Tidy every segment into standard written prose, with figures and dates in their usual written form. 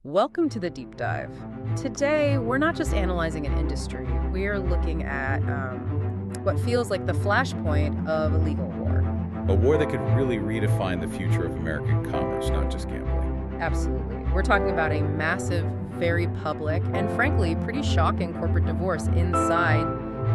Welcome to the deep dive. Today, we're not just analyzing an industry, we are looking at what feels like the flashpoint of a legal war. A war that could really redefine the future of American commerce, not just gambling. Absolutely. We're talking about a massive, very public, and frankly, pretty shocking corporate divorce inside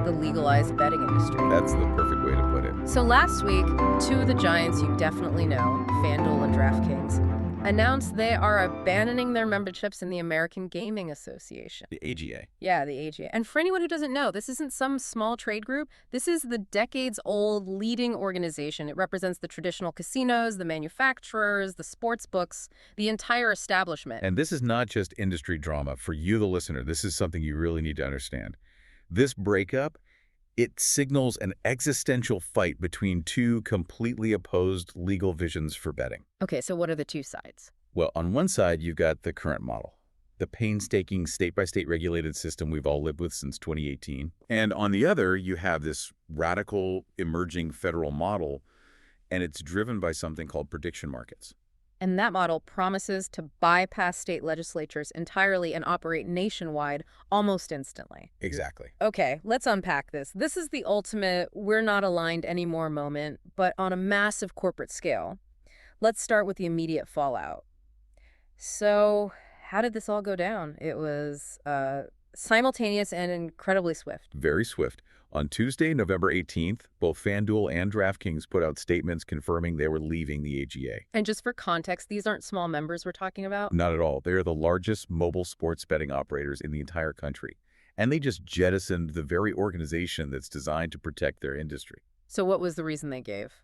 the legalized betting industry. That's the perfect way to put it. So last week, two of the giants you definitely know, FanDuel and DraftKings, announced they are abandoning their memberships in the American Gaming Association. The AGA. Yeah, the AGA. And for anyone who doesn't know, this isn't some small trade group. This is the decades-old leading organization. It represents the traditional casinos, the manufacturers, the sports books, the entire establishment. And this is not just industry drama. For you, the listener, this is something you really need to understand. This breakup, it signals an existential fight between two completely opposed legal visions for betting. Okay, so what are the two sides? Well, on one side, you've got the current model, the painstaking state-by-state regulated system we've all lived with since 2018. And on the other, you have this radical emerging federal model, and it's driven by something called prediction markets. And that model promises to bypass state legislatures entirely and operate nationwide almost instantly. Exactly. Okay, let's unpack this. This is the ultimate we're not aligned anymore moment, but on a massive corporate scale. Let's start with the immediate fallout. So, how did this all go down? It was simultaneous and incredibly swift. Very swift. On Tuesday, November 18th, both FanDuel and DraftKings put out statements confirming they were leaving the AGA. And just for context, these aren't small members we're talking about? Not at all. They are the largest mobile sports betting operators in the entire country. And they just jettisoned the very organization that's designed to protect their industry. So what was the reason they gave?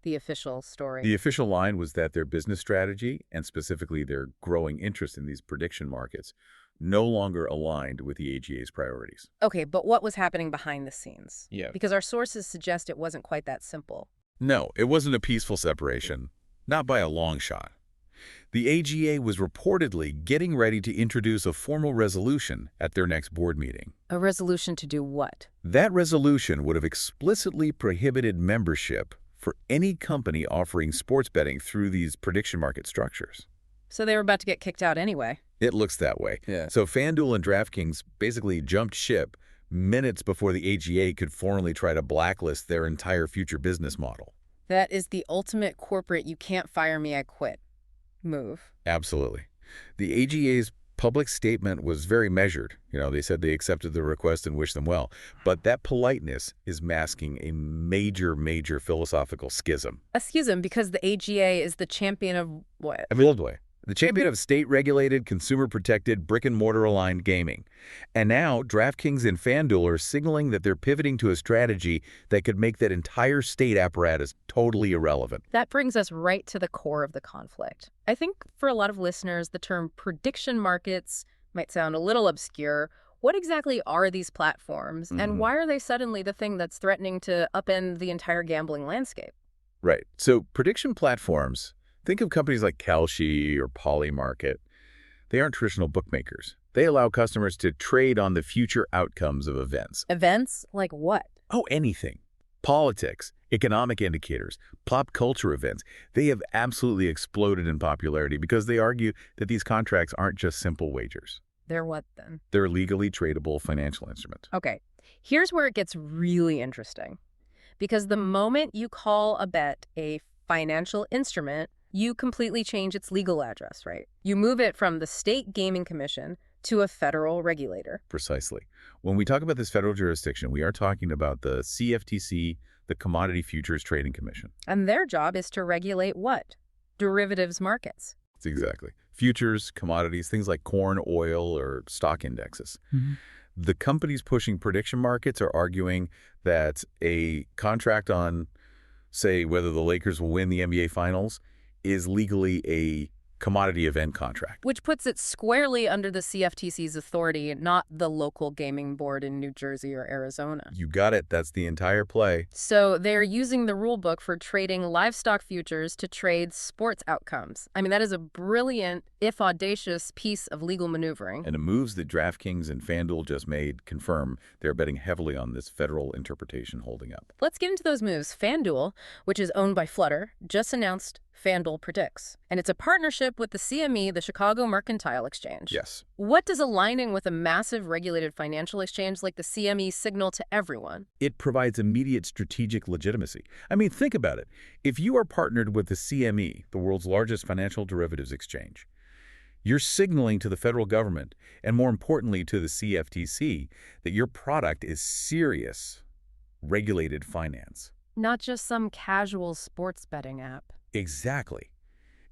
The official story? The official line was that their business strategy, and specifically their growing interest in these prediction markets, no longer aligned with the AGA's priorities. Okay, but what was happening behind the scenes? Yeah. Because our sources suggest it wasn't quite that simple. No, it wasn't a peaceful separation. Not by a long shot. The AGA was reportedly getting ready to introduce a formal resolution at their next board meeting. A resolution to do what? That resolution would have explicitly prohibited membership for any company offering sports betting through these prediction market structures. So they were about to get kicked out anyway. It looks that way. Yeah. So FanDuel and DraftKings basically jumped ship minutes before the AGA could formally try to blacklist their entire future business model. That is the ultimate corporate you can't fire me, I quit move. Absolutely. The AGA's public statement was very measured. They said they accepted the request and wished them well. But that politeness is masking a major, major philosophical schism. A schism because the AGA is the champion of what? The champion of state-regulated, consumer-protected, brick-and-mortar-aligned gaming. And now, DraftKings and FanDuel are signaling that they're pivoting to a strategy that could make that entire state apparatus totally irrelevant. That brings us right to the core of the conflict. I think for a lot of listeners, the term prediction markets might sound a little obscure. What exactly are these platforms, and why are they suddenly the thing that's threatening to upend the entire gambling landscape? Right. So prediction platforms, think of companies like Kalshi or Polymarket. They aren't traditional bookmakers. They allow customers to trade on the future outcomes of events. Events? Like what? Oh, anything. Politics, economic indicators, pop culture events. They have absolutely exploded in popularity because they argue that these contracts aren't just simple wagers. They're what then? They're legally tradable financial instruments. Okay, here's where it gets really interesting. Because the moment you call a bet a financial instrument, you completely change its legal address, right? You move it from the state gaming commission to a federal regulator. Precisely. When we talk about this federal jurisdiction, we are talking about the CFTC, the Commodity Futures Trading Commission. And their job is to regulate what? Derivatives markets. Exactly. Futures, commodities, things like corn, oil, or stock indexes. The companies pushing prediction markets are arguing that a contract on, say, whether the Lakers will win the NBA Finals is legally a commodity event contract. Which puts it squarely under the CFTC's authority, not the local gaming board in New Jersey or Arizona. You got it. That's the entire play. So they're using the rule book for trading livestock futures to trade sports outcomes. I mean, that is a brilliant, if audacious, piece of legal maneuvering. And the moves that DraftKings and FanDuel just made confirm they're betting heavily on this federal interpretation holding up. Let's get into those moves. FanDuel, which is owned by Flutter, just announced FanDuel predicts. And it's a partnership with the CME, the Chicago Mercantile Exchange. Yes. What does aligning with a massive regulated financial exchange like the CME signal to everyone? It provides immediate strategic legitimacy. I mean, think about it. If you are partnered with the CME, the world's largest financial derivatives exchange, you're signaling to the federal government, and more importantly to the CFTC, that your product is serious, regulated finance. Not just some casual sports betting app. Exactly.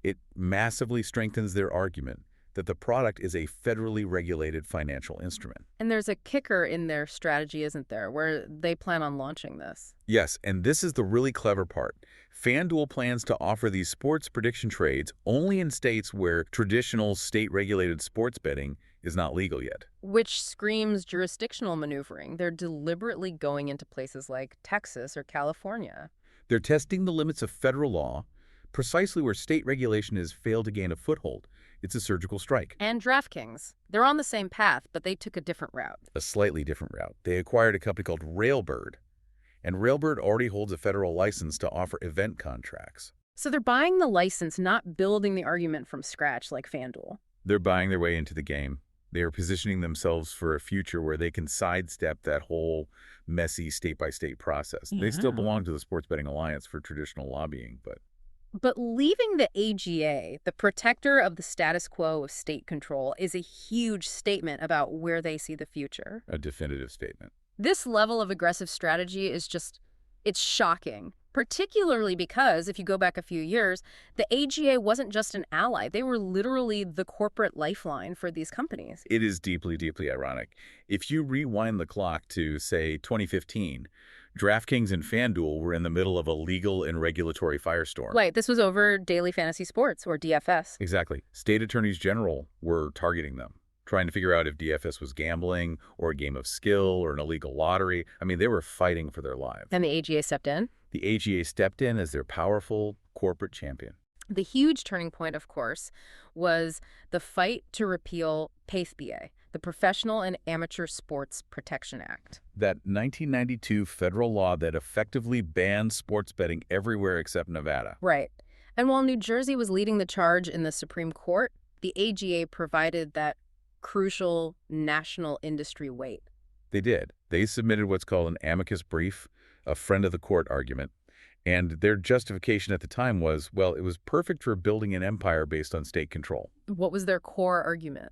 It massively strengthens their argument that the product is a federally regulated financial instrument. And there's a kicker in their strategy, isn't there, where they plan on launching this? Yes, and this is the really clever part. FanDuel plans to offer these sports prediction trades only in states where traditional state-regulated sports betting is not legal yet. Which screams jurisdictional maneuvering. They're deliberately going into places like Texas or California. They're testing the limits of federal law, precisely where state regulation has failed to gain a foothold. It's a surgical strike. And DraftKings. They're on the same path, but they took a different route. A slightly different route. They acquired a company called Railbird, and Railbird already holds a federal license to offer event contracts. So they're buying the license, not building the argument from scratch like FanDuel. They're buying their way into the game. They are positioning themselves for a future where they can sidestep that whole messy state-by-state process. Yeah. They still belong to the Sports Betting Alliance for traditional lobbying, but But leaving the AGA, the protector of the status quo of state control, is a huge statement about where they see the future. a definitive statement. This level of aggressive strategy is just, it's shocking. Particularly because, if you go back a few years, the AGA wasn't just an ally. They were literally the corporate lifeline for these companies. It is deeply, deeply ironic. If you rewind the clock to, say, 2015, DraftKings and FanDuel were in the middle of a legal and regulatory firestorm. Right, this was over Daily Fantasy Sports, or DFS. Exactly. State attorneys general were targeting them, trying to figure out if DFS was gambling or a game of skill or an illegal lottery. I mean, they were fighting for their lives. And the AGA stepped in? The AGA stepped in as their powerful corporate champion. The huge turning point, of course, was the fight to repeal PACE-BA, the Professional and Amateur Sports Protection Act. That 1992 federal law that effectively banned sports betting everywhere except Nevada. Right. And while New Jersey was leading the charge in the Supreme Court, the AGA provided that crucial national industry weight. They did. They submitted what's called an amicus brief, a friend of the court argument, and their justification at the time was, well, it was perfect for building an empire based on state control. What was their core argument?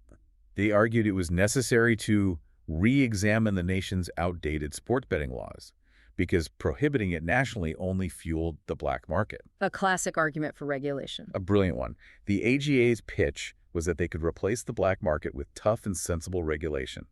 They argued it was necessary to re-examine the nation's outdated sports betting laws because prohibiting it nationally only fueled the black market. A classic argument for regulation. A brilliant one. The AGA's pitch was that they could replace the black market with tough and sensible regulation.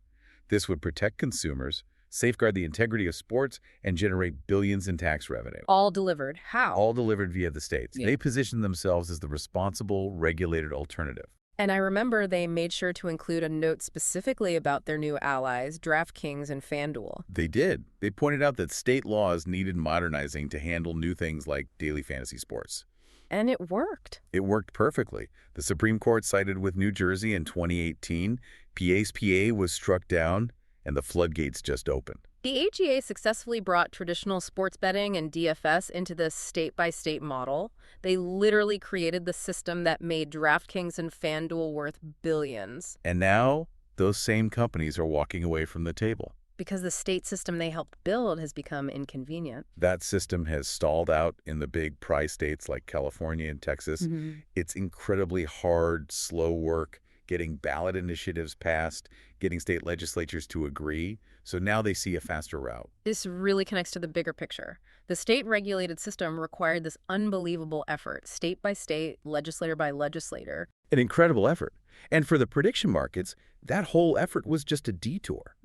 This would protect consumers, safeguard the integrity of sports, and generate billions in tax revenue. All delivered. How? All delivered via the states. Yeah. They positioned themselves as the responsible, regulated alternative. And I remember they made sure to include a note specifically about their new allies, DraftKings and FanDuel. They did. They pointed out that state laws needed modernizing to handle new things like daily fantasy sports. And it worked. It worked perfectly. The Supreme Court sided with New Jersey in 2018. PACE-PA was struck down, and the floodgates just opened. The AGA successfully brought traditional sports betting and DFS into the state-by-state model. They literally created the system that made DraftKings and FanDuel worth billions. And now, those same companies are walking away from the table. Because the state system they helped build has become inconvenient. That system has stalled out in the big prize states like California and Texas. It's incredibly hard, slow work, getting ballot initiatives passed, getting state legislatures to agree. So now they see a faster route. This really connects to the bigger picture. The state-regulated system required this unbelievable effort, state by state, legislator by legislator. An incredible effort. And for the prediction markets, that whole effort was just a detour.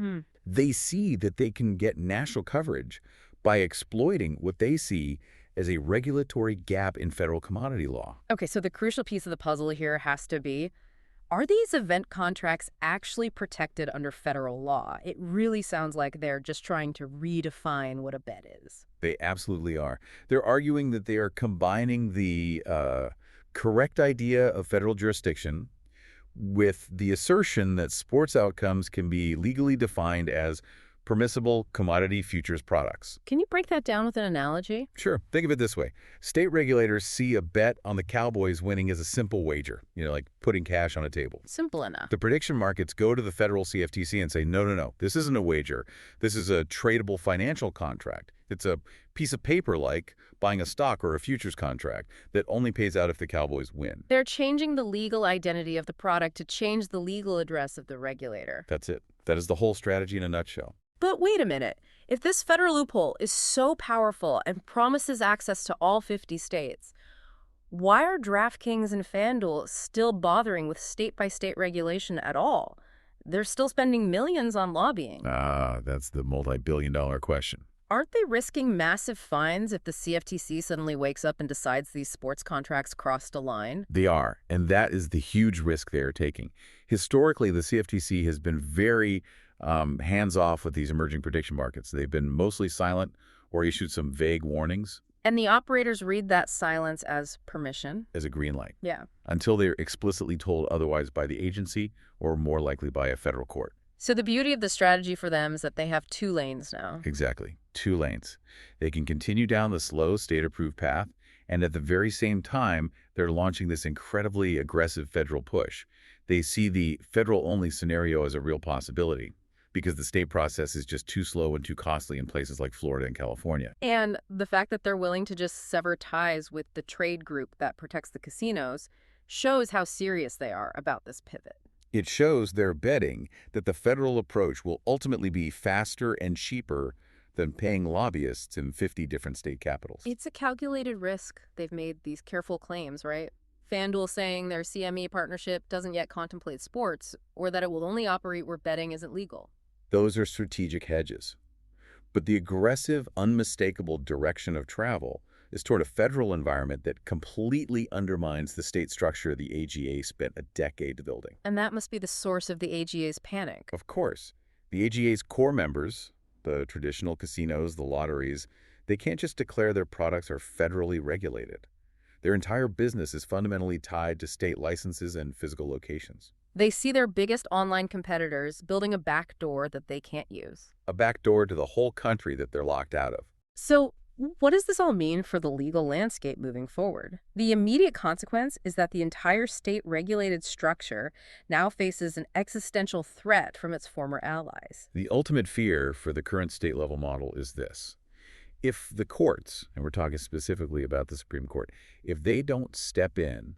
They see that they can get national coverage by exploiting what they see as a regulatory gap in federal commodity law. Okay, so the crucial piece of the puzzle here has to be, are these event contracts actually protected under federal law? It really sounds like they're just trying to redefine what a bet is. They absolutely are. They're arguing that they are combining the correct idea of federal jurisdiction with the assertion that sports outcomes can be legally defined as permissible commodity futures products. Can you break that down with an analogy? Sure, think of it this way. State regulators see a bet on the Cowboys winning as a simple wager, like putting cash on a table. Simple enough. The prediction markets go to the federal CFTC and say, no, no, no, this isn't a wager. This is a tradable financial contract. It's a piece of paper like buying a stock or a futures contract that only pays out if the Cowboys win. They're changing the legal identity of the product to change the legal address of the regulator. That's it. That is the whole strategy in a nutshell. But wait a minute. If this federal loophole is so powerful and promises access to all 50 states, why are DraftKings and FanDuel still bothering with state-by-state regulation at all? They're still spending millions on lobbying. That's the multi-billion-dollar question. Aren't they risking massive fines if the CFTC suddenly wakes up and decides these sports contracts crossed a line? They are, and that is the huge risk they are taking. Historically, the CFTC has been very hands-off with these emerging prediction markets. They've been mostly silent or issued some vague warnings. And the operators read that silence as permission? As a green light. Yeah. Until they're explicitly told otherwise by the agency or more likely by a federal court. So the beauty of the strategy for them is that they have 2 lanes now. Exactly. 2 lanes. They can continue down the slow, state-approved path, and at the very same time, they're launching this incredibly aggressive federal push. They see the federal-only scenario as a real possibility because the state process is just too slow and too costly in places like Florida and California. And the fact that they're willing to just sever ties with the trade group that protects the casinos shows how serious they are about this pivot. It shows they're betting that the federal approach will ultimately be faster and cheaper than paying lobbyists in 50 different state capitals. It's a calculated risk. They've made these careful claims, right? FanDuel saying their CME partnership doesn't yet contemplate sports, or that it will only operate where betting isn't legal. Those are strategic hedges. But the aggressive, unmistakable direction of travel is toward a federal environment that completely undermines the state structure the AGA spent a decade building. And that must be the source of the AGA's panic. Of course. The AGA's core members, the traditional casinos, the lotteries, they can't just declare their products are federally regulated. Their entire business is fundamentally tied to state licenses and physical locations. They see their biggest online competitors building a back door that they can't use. A back door to the whole country that they're locked out of. So what does this all mean for the legal landscape moving forward? The immediate consequence is that the entire state-regulated structure now faces an existential threat from its former allies. The ultimate fear for the current state-level model is this. If the courts, and we're talking specifically about the Supreme Court, if they don't step in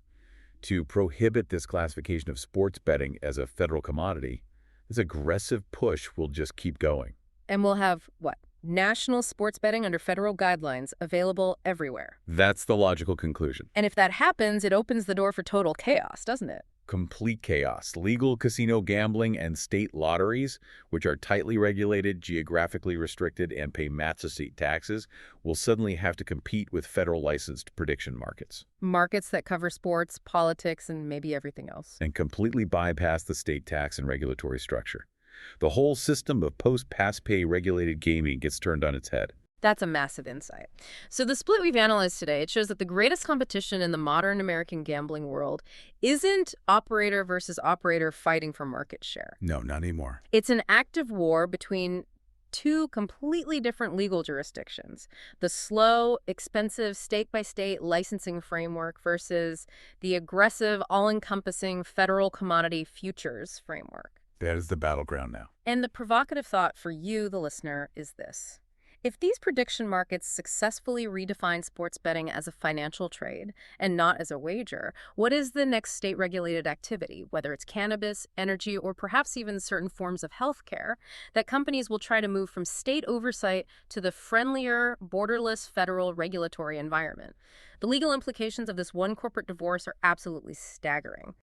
to prohibit this classification of sports betting as a federal commodity, this aggressive push will just keep going. And we'll have, what, national sports betting under federal guidelines available everywhere. That's the logical conclusion. And if that happens, it opens the door for total chaos, doesn't it? Complete chaos. Legal casino gambling and state lotteries, which are tightly regulated, geographically restricted, and pay massive state taxes, will suddenly have to compete with federal licensed prediction markets. Markets that cover sports, politics, and maybe everything else. And completely bypass the state tax and regulatory structure. The whole system of post-pass pay regulated gaming gets turned on its head. That's a massive insight. So the split we've analyzed today, it shows that the greatest competition in the modern American gambling world isn't operator versus operator fighting for market share. No, not anymore. It's an active war between 2 completely different legal jurisdictions. The slow, expensive, state-by-state licensing framework versus the aggressive, all-encompassing federal commodity futures framework. That is the battleground now. And the provocative thought for you, the listener, is this. If these prediction markets successfully redefine sports betting as a financial trade and not as a wager, what is the next state-regulated activity, whether it's cannabis, energy, or perhaps even certain forms of healthcare, that companies will try to move from state oversight to the friendlier, borderless federal regulatory environment? The legal implications of this one corporate divorce are absolutely staggering.